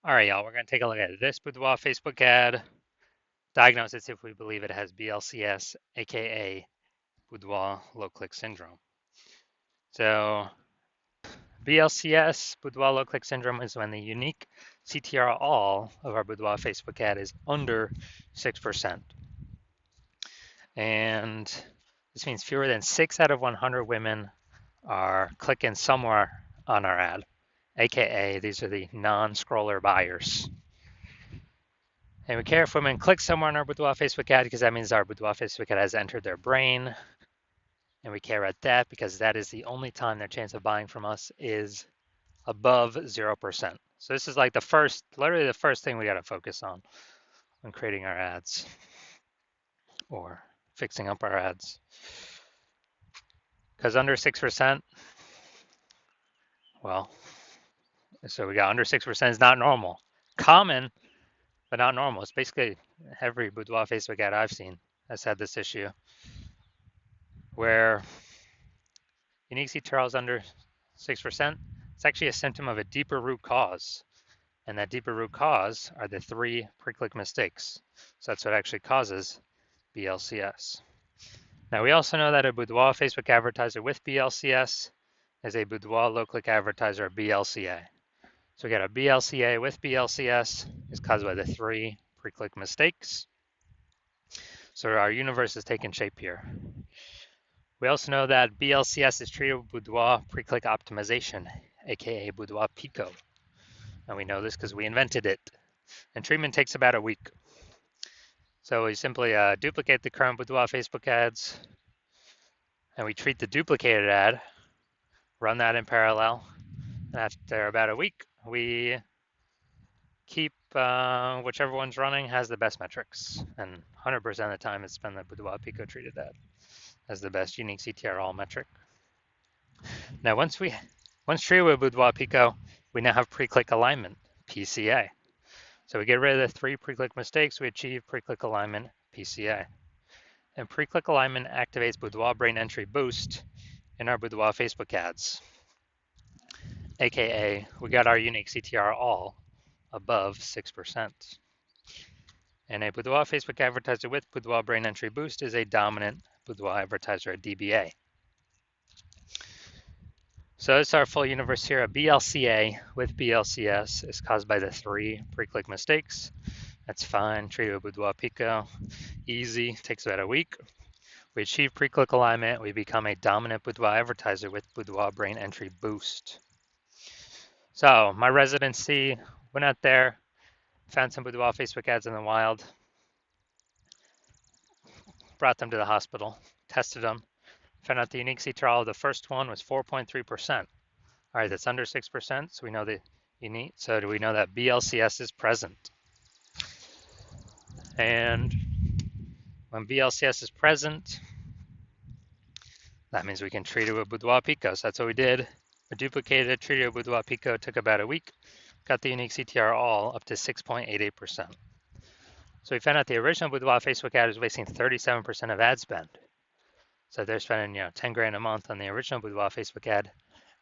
All right, y'all, we're going to take a look at this Boudoir Facebook ad, diagnose it, see if we believe it has BLCS, aka Boudoir low click syndrome. So, BLCS, Boudoir low click syndrome, is when the unique CTR all of our Boudoir Facebook ad is under 6%. And this means fewer than 6 out of 100 women are clicking somewhere on our ad, aka these are the non scroller buyers. And we care if women click somewhere on our Boudoir Facebook ad because that means our Boudoir Facebook ad has entered their brain. And we care about that because that is the only time their chance of buying from us is above 0%. So this is like literally the first thing we got to focus on when creating our ads or fixing up our ads. Because under 6%, well, so we got under 6% is not normal. Common, but not normal. It's basically every Boudoir Facebook ad I've seen has had this issue where unique CTRL is under 6%. It's actually a symptom of a deeper root cause. And that deeper root cause are the 3 pre-click mistakes. So that's what actually causes BLCS. Now we also know that a Boudoir Facebook advertiser with BLCS is a Boudoir low-click advertiser, BLCA. So we got a BLCA with BLCS is caused by the 3 pre-click mistakes. So our universe is taking shape here. We also know that BLCS is treated with Boudoir pre-click optimization, aka Boudoir Pico. And we know this because we invented it. And treatment takes about a week. So we simply duplicate the current Boudoir Facebook ads, and we treat the duplicated ad, run that in parallel, and after about a week, we keep whichever one's running has the best metrics. And 100% of the time, it's been the Boudoir Pico treated ad as the best unique CTR all metric. Now, once treated with Boudoir Pico, we now have pre-click alignment, PCA. So we get rid of the 3 pre-click mistakes, we achieve pre-click alignment, PCA. And pre-click alignment activates Boudoir brain entry boost in our Boudoir Facebook ads, aka we got our unique CTR all above 6%. And a Boudoir Facebook advertiser with Boudoir brain entry boost is a dominant Boudoir advertiser, a DBA. So it's our full universe here. A BLCA with BLCS is caused by the 3 pre-click mistakes. That's fine. Treated with Boudoir Pico. Easy. Takes about a week. We achieve pre-click alignment. We become a dominant Boudoir advertiser with Boudoir brain entry boost. So my residency, went out there, found some Boudoir Facebook ads in the wild, brought them to the hospital, tested them, found out the unique CTRL of the first one was 4.3%. All right, that's under 6%, so we know the unique. So do we know that BLCS is present? And when BLCS is present, that means we can treat it with Boudoir Pico. So that's what we did. We duplicated it, treated it with Boudoir Pico, took about a week, got the unique CTR all up to 6.88%. So we found out the original Boudoir Facebook ad was wasting 37% of ad spend. So they're spending 10 grand a month on the original Boudoir Facebook ad.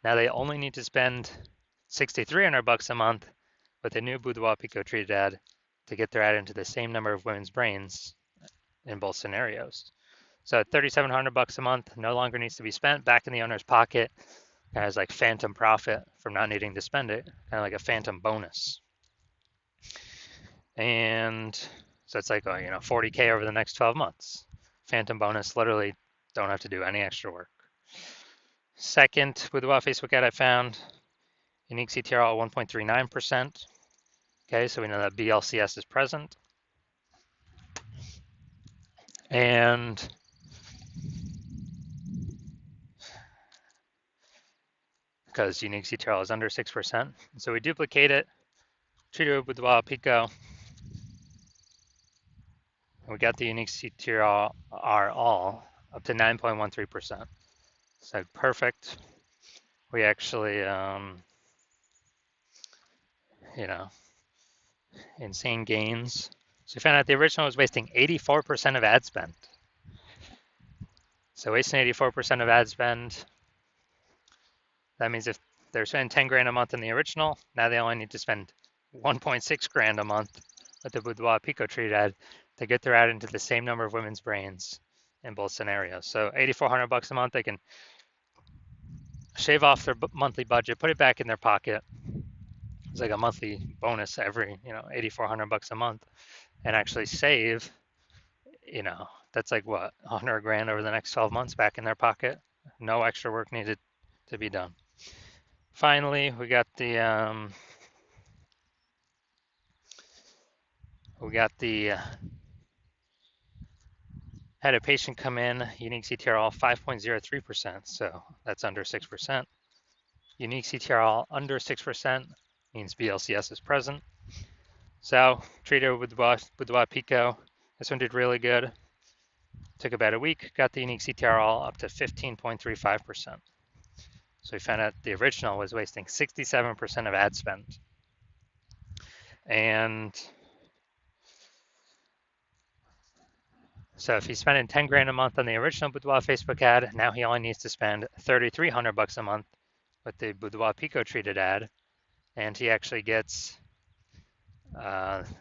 Now they only need to spend $6,300 a month with the new Boudoir Pico treated ad to get their ad into the same number of women's brains in both scenarios. So $3,700 a month no longer needs to be spent back in the owner's pocket as like phantom profit from not needing to spend it, kind of like a phantom bonus. And so it's like, 40K over the next 12 months. Phantom bonus, literally don't have to do any extra work. Second, Boudoir Facebook ad I found, unique CTR 1.39%. Okay, so we know that BLCS is present. And because unique CTRL is under 6%. So we duplicate it, treat it with Boudoir Pico, and we got the unique CTR all up to 9.13%. So perfect. We actually, insane gains. So we found out the original was wasting 84% of ad spend. So wasting 84% of ad spend, that means if they're spending 10 grand a month in the original, now they only need to spend 1.6 grand a month with the Boudoir Pico Treat ad to get their ad into the same number of women's brains in both scenarios. So 8,400 bucks a month, they can shave off their monthly budget, put it back in their pocket. It's like a monthly bonus every, 8,400 bucks a month, and actually save, that's like what, 100 grand over the next 12 months back in their pocket. No extra work needed to be done. Finally, we got the had a patient come in, unique CTRL 5.03%, so that's under 6%. Unique CTRL under 6% means BLCS is present. So treated with Boudoir Pico. This one did really good. Took about a week, got the unique CTRL up to 15.35%. So we found out the original was wasting 67% of ad spend. And so if he's spending 10 grand a month on the original Boudoir Facebook ad, now he only needs to spend 3,300 bucks a month with the Boudoir Pico treated ad, and he actually gets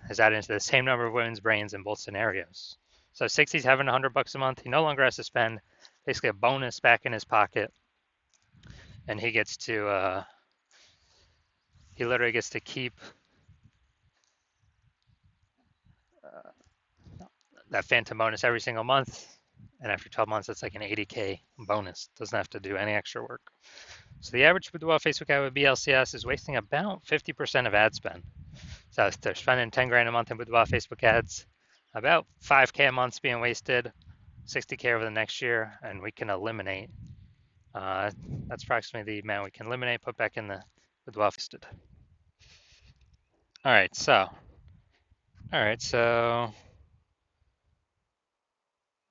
his ad into the same number of women's brains in both scenarios. So 67 100 bucks a month, he no longer has to spend basically a bonus back in his pocket, and he gets to he literally gets to keep that phantom bonus every single month, and after 12 months it's like an 80K bonus. Doesn't have to do any extra work. So the average Boudoir Facebook ad with BLCS is wasting about 50% of ad spend. So if they're spending 10 grand a month in Boudoir Facebook ads, about 5K a month's being wasted, 60K over the next year, and we can eliminate. That's approximately the amount we can eliminate, put back in the Boudoir Facebook. All right, so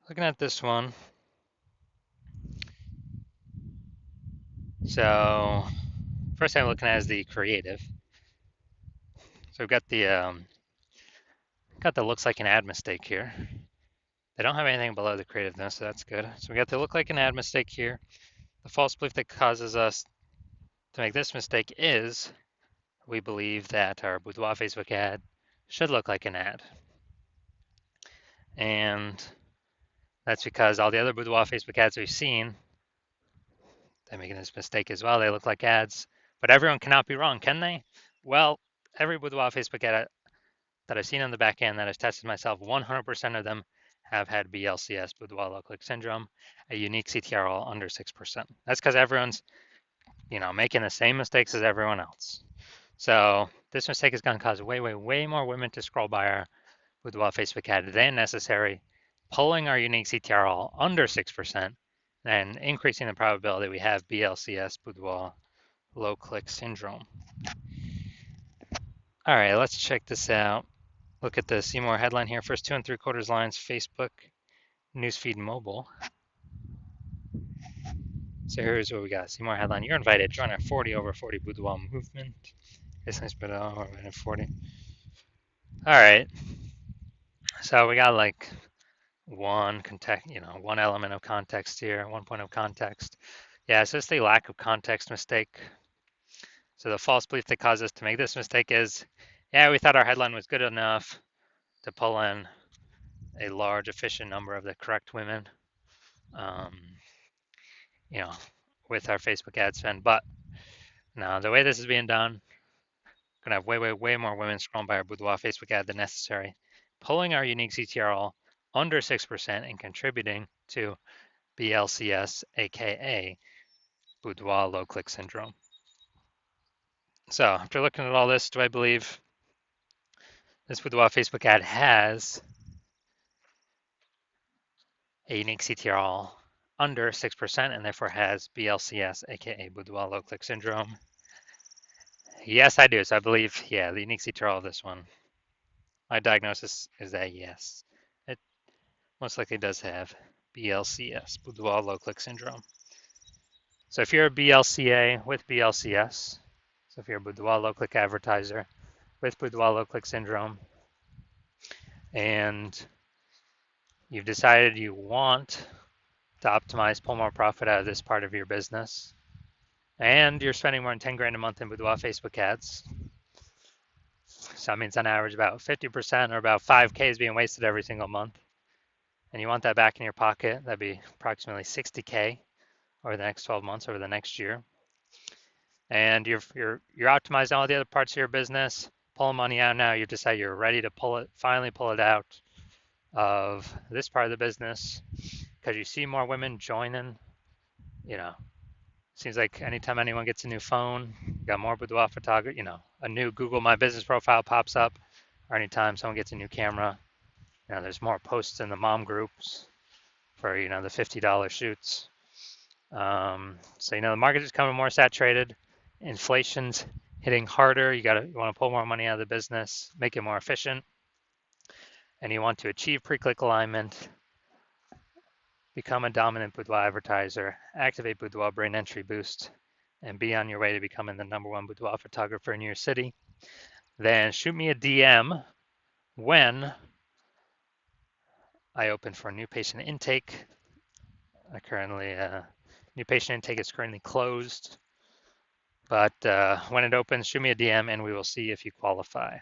looking at this one. So first thing I'm looking at is the creative. So we've got the looks like an ad mistake here. They don't have anything below the creativeness, so that's good. So we got the look like an ad mistake here. The false belief that causes us to make this mistake is we believe that our Boudoir Facebook ad should look like an ad. And that's because all the other Boudoir Facebook ads we've seen, they're making this mistake as well. They look like ads, but everyone cannot be wrong, can they? Well, every Boudoir Facebook ad that I've seen on the back end that I've tested myself, 100% of them have had BLCS, Boudoir low click syndrome, a unique CTRL under 6%. That's because everyone's, making the same mistakes as everyone else. So this mistake is going to cause way more women to scroll by our Boudoir Facebook ad than necessary, pulling our unique CTRL under 6% and increasing the probability we have BLCS, Boudoir low click syndrome. All right, let's check this out. Look at the see more headline here. First 2 3/4 lines, Facebook, newsfeed mobile. So here's what we got. See more headline. You're invited. Join our 40 over 40 Boudoir movement. Business Boudoir 40. All right. So we got like one element of context here, 1 point of context. Yeah, it's just a lack of context mistake. So the false belief that caused us to make this mistake is, yeah, we thought our headline was good enough to pull in a large, efficient number of the correct women, with our Facebook ad spend. But now the way this is being done, we're gonna have way more women scrolling by our Boudoir Facebook ad than necessary, pulling our unique CTRL under 6% and contributing to BLCS, aka Boudoir low click syndrome. So after looking at all this, do I believe this Boudoir Facebook ad has a unique CTRL under 6% and therefore has BLCS, aka Boudoir low click syndrome? Yes, I do. So I believe, the unique CTRL of this one, my diagnosis is that yes, it most likely does have BLCS, Boudoir low click syndrome. So if you're a BLCA with BLCS, so if you're a Boudoir low click advertiser with Boudoir low click syndrome, and you've decided you want to optimize, pull more profit out of this part of your business, and you're spending more than 10 grand a month in Boudoir Facebook ads, So that means on average about 50% or about 5K is being wasted every single month. And you want that back in your pocket. That'd be approximately 60K over the next 12 months, over the next year. And you're optimizing all the other parts of your business, pulling money out now. You decide you're ready to finally pull it out of this part of the business because you see more women joining. You know, seems like anytime anyone gets a new phone, you got more boudoir photography. A new Google My Business profile pops up, or anytime someone gets a new camera, there's more posts in the mom groups for the $50 shoots. So the market is becoming more saturated. Inflation's hitting harder. You want to pull more money out of the business, make it more efficient, and you want to achieve pre-click alignment, become a dominant boudoir advertiser, activate boudoir brain entry boost, and be on your way to becoming the #1 boudoir photographer in your city. Then shoot me a DM when I open for new patient intake. New patient intake is currently closed, but when it opens, shoot me a DM and we will see if you qualify.